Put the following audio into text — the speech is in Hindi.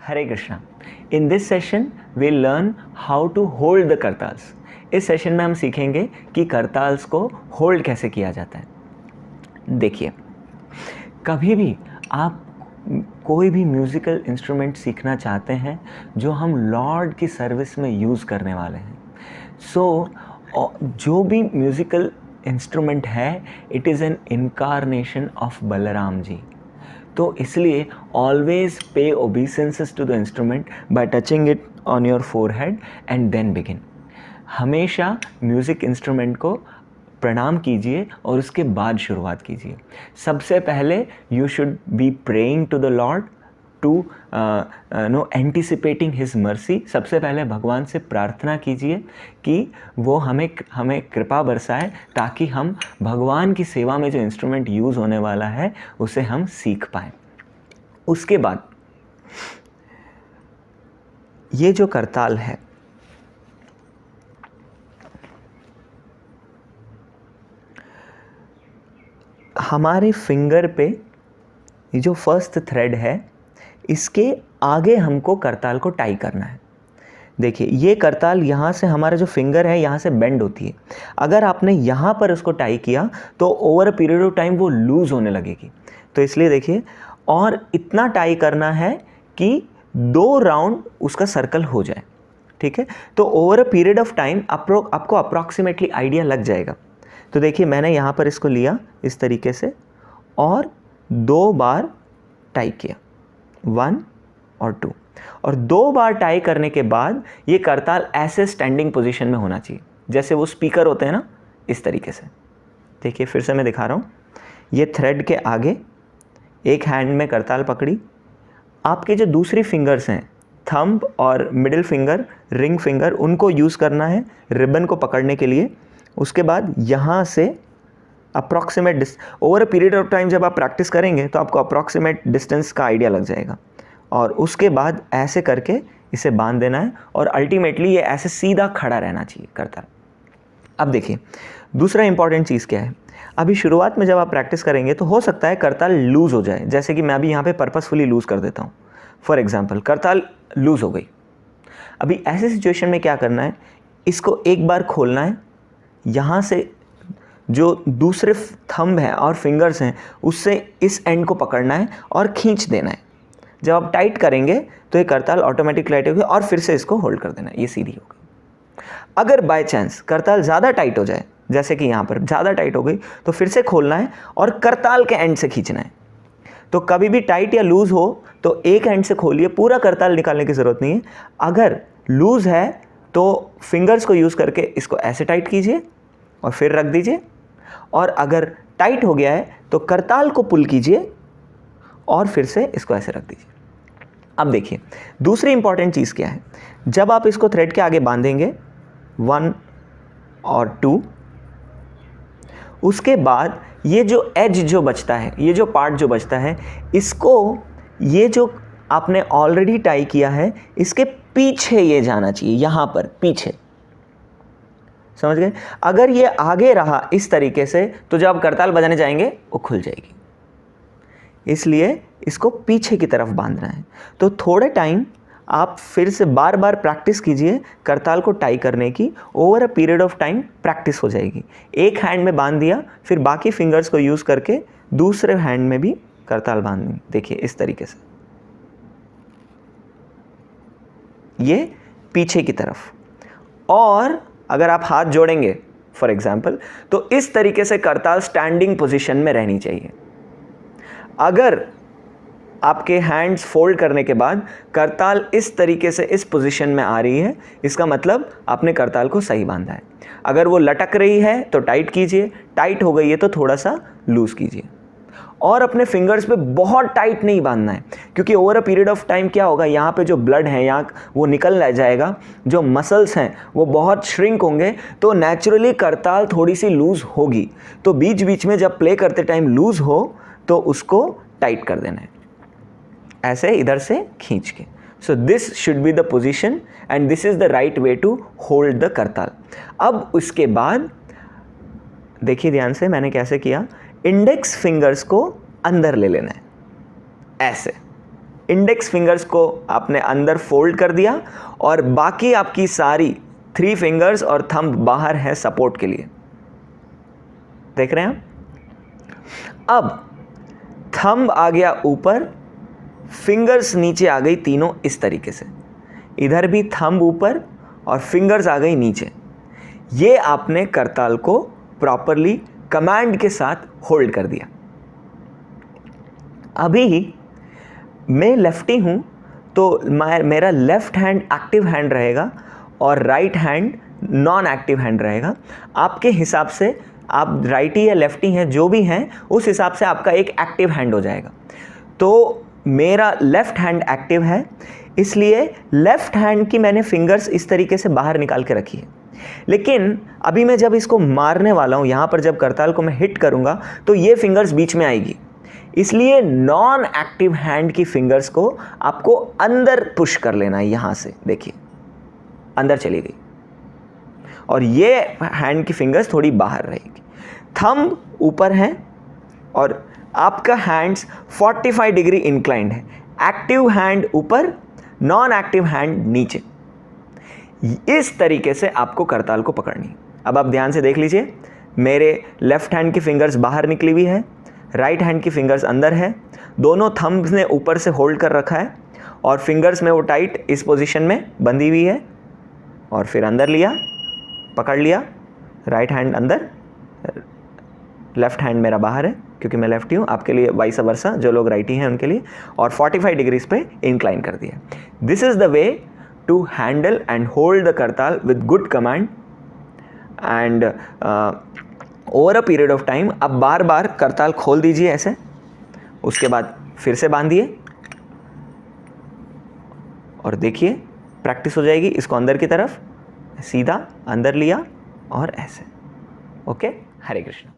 Hare Krishna. In this session, we'll learn how to hold the करताल्स. इस सेशन में हम सीखेंगे कि करताल्स को होल्ड कैसे किया जाता है. देखिए, कभी भी आप कोई भी म्यूज़िकल इंस्ट्रूमेंट सीखना चाहते हैं जो हम लॉर्ड की सर्विस में यूज़ करने वाले हैं. जो भी म्यूज़िकल इंस्ट्रूमेंट है, it is an incarnation of Balram ji. तो इसलिए always pay obeisances to the instrument by touching it on your forehead and then begin. हमेशा म्यूज़िक इंस्ट्रूमेंट को प्रणाम कीजिए और उसके बाद शुरुआत कीजिए. सबसे पहले you should be praying to the lord to anticipating his mercy. सबसे पहले भगवान से प्रार्थना कीजिए कि वो हमें कृपा बरसाए ताकि हम भगवान की सेवा में जो इंस्ट्रूमेंट यूज़ होने वाला है उसे हम सीख पाएँ. उसके बाद ये जो करताल है, हमारे फिंगर पे ये जो फर्स्ट थ्रेड है, इसके आगे हमको करताल को टाई करना है. देखिए, ये करताल यहाँ से हमारा जो फिंगर है यहाँ से बेंड होती है. अगर आपने यहाँ पर उसको टाई किया तो over a period of time वो लूज़ होने लगेगी. तो इसलिए देखिए, और इतना टाई करना है कि 2 राउंड उसका सर्कल हो जाए. ठीक है, तो over a period of time आपको अप्रॉक्सीमेटली आइडिया लग जाएगा. तो देखिए, मैंने यहाँ पर इसको लिया इस तरीके से और 2 बार टाई किया, 1 और 2, और 2 बार टाई करने के बाद ये करताल ऐसे स्टैंडिंग पोजीशन में होना चाहिए जैसे वो स्पीकर होते हैं ना, इस तरीके से. देखिए, फिर से मैं दिखा रहा हूँ. ये थ्रेड के आगे एक हैंड में करताल पकड़ी. आपके जो दूसरी फिंगर्स हैं, थंब और मिडिल फिंगर, रिंग फिंगर, उनको यूज़ करना है रिबन को पकड़ने के लिए. उसके बाद यहाँ से approximate over a period of time जब आप प्रैक्टिस करेंगे तो आपको अप्रॉक्सीमेट डिस्टेंस का आइडिया लग जाएगा. और उसके बाद ऐसे करके इसे बांध देना है और अल्टीमेटली ये ऐसे सीधा खड़ा रहना चाहिए करताल. अब देखिए, दूसरा इंपॉर्टेंट चीज़ क्या है. अभी शुरुआत में जब आप प्रैक्टिस करेंगे तो हो सकता है करताल लूज़ हो जाए. जैसे कि मैं अभी यहाँ पे पर्पसफुली लूज़ कर देता हूँ. फॉर एग्जांपल, करताल लूज़ हो गई. अभी ऐसे सिचुएशन में क्या करना है, इसको एक बार खोलना है. यहाँ से जो दूसरे थंब हैं और फिंगर्स हैं उससे इस एंड को पकड़ना है और खींच देना है. जब आप टाइट करेंगे तो ये करताल ऑटोमेटिक टाइट होगी और फिर से इसको होल्ड कर देना है. ये सीधी हो गई. अगर बाय चांस करताल ज़्यादा टाइट हो जाए, जैसे कि यहाँ पर ज़्यादा टाइट हो गई, तो फिर से खोलना है और करताल के एंड से खींचना है. तो कभी भी टाइट या लूज़ हो तो एक एंड से खोलिए, पूरा करताल निकालने की ज़रूरत नहीं है. अगर लूज़ है तो फिंगर्स को यूज़ करके इसको ऐसे टाइट कीजिए और फिर रख दीजिए. और अगर टाइट हो गया है तो करताल को पुल कीजिए और फिर से इसको ऐसे रख दीजिए. अब देखिए, दूसरी इंपॉर्टेंट चीज़ क्या है. जब आप इसको थ्रेड के आगे बांधेंगे 1 और 2, उसके बाद ये जो एज जो बचता है, ये जो पार्ट जो बचता है, इसको ये जो आपने ऑलरेडी टाई किया है इसके पीछे ये जाना चाहिए, यहाँ पर पीछे. समझ गए. अगर ये आगे रहा इस तरीके से तो जब आप करताल बजाने जाएंगे वो खुल जाएगी. इसलिए इसको पीछे की तरफ बांधना है. तो थोड़े टाइम आप फिर से बार बार प्रैक्टिस कीजिए करताल को टाई करने की. Over a period of time practice हो जाएगी. एक हैंड में बांध दिया, फिर बाकी फिंगर्स को यूज़ करके दूसरे हैंड में भी करताल बांधनी. देखिए, इस तरीके से ये पीछे की तरफ. और अगर आप हाथ जोड़ेंगे फॉर एग्जाम्पल, तो इस तरीके से करताल स्टैंडिंग पोजीशन में रहनी चाहिए. अगर आपके हैंड्स फोल्ड करने के बाद करताल इस तरीके से इस पोजीशन में आ रही है, इसका मतलब आपने करताल को सही बांधा है. अगर वो लटक रही है तो टाइट कीजिए, टाइट हो गई है तो थोड़ा सा लूज़ कीजिए. और अपने फिंगर्स पे बहुत टाइट नहीं बांधना है, क्योंकि over a period of time क्या होगा, यहाँ पे जो ब्लड है यहाँ वो निकल जाएगा, जो मसल्स हैं वो बहुत श्रिंक होंगे, तो नेचुरली करताल थोड़ी सी लूज़ होगी. तो बीच बीच में जब प्ले करते टाइम लूज़ हो तो उसको टाइट कर देना है, ऐसे इधर से खींच के. So this should be the position and this is the right way to hold the kartal. अब उसके बाद देखिए ध्यान से मैंने कैसे किया. इंडेक्स फिंगर्स को अंदर ले लेना है ऐसे. इंडेक्स फिंगर्स को आपने अंदर फोल्ड कर दिया और बाकी आपकी सारी 3 फिंगर्स और थंब बाहर है सपोर्ट के लिए। देख रहे हैं आप? अब थंब आ गया ऊपर, फिंगर्स नीचे आ गई तीनों इस तरीके से। इधर भी थंब ऊपर और फिंगर्स आ गई नीचे। ये आपने करताल को प्रॉपरली कमांड के साथ होल्ड कर दिया। अभी मैं लेफ्टी हूं तो मेरा लेफ्ट हैंड एक्टिव हैंड रहेगा और right hand non active hand रहेगा। आपके हिसाब से आप राइटी या लेफ्टी हैं, जो भी हैं, उस हिसाब से आपका एक एक्टिव हैंड हो जाएगा। तो मेरा लेफ्ट हैंड एक्टिव है, इसलिए लेफ्ट हैंड की मैंने फिंगर्स इस तरीके से बाहर निकाल के रखी है। लेकिन अभी मैं जब इसको मारने वाला हूँ, यहाँ पर जब करताल को मैं हिट करूँगा तो ये फिंगर्स बीच में आएगी, इसलिए नॉन एक्टिव हैंड की फिंगर्स को आपको अंदर पुश कर लेना है। यहाँ से देखिए अंदर चली गई और ये हैंड की फिंगर्स थोड़ी बाहर रहेगी। थंब ऊपर है और आपका हैंड्स 45 डिग्री इंक्लाइंड है। एक्टिव हैंड ऊपर, नॉन एक्टिव हैंड नीचे। इस तरीके से आपको करताल को पकड़नी। अब आप ध्यान से देख लीजिए, मेरे लेफ्ट हैंड की फिंगर्स बाहर निकली हुई है, राइट हैंड की फिंगर्स अंदर है, दोनों थंब्स ने ऊपर से होल्ड कर रखा है और फिंगर्स में वो टाइट इस पोजीशन में बंधी हुई है और फिर अंदर लिया, पकड़ लिया, राइट हैंड अंदर, लेफ्ट हैंड मेरा बाहर है क्योंकि मैं लेफ्टी हूँ, आपके लिए वाइस वर्सा, जो लोग राइटी हैं उनके लिए, और 45 डिग्रीज पे इंक्लाइन कर दिया। This is the way to handle and hold the kartal with good command and over a period of time. अब बार बार करताल खोल दीजिए ऐसे, उसके बाद फिर से बांधिए और देखिए प्रैक्टिस हो जाएगी। इसको अंदर की तरफ सीधा अंदर लिया और ऐसे। ओके, हरे कृष्ण।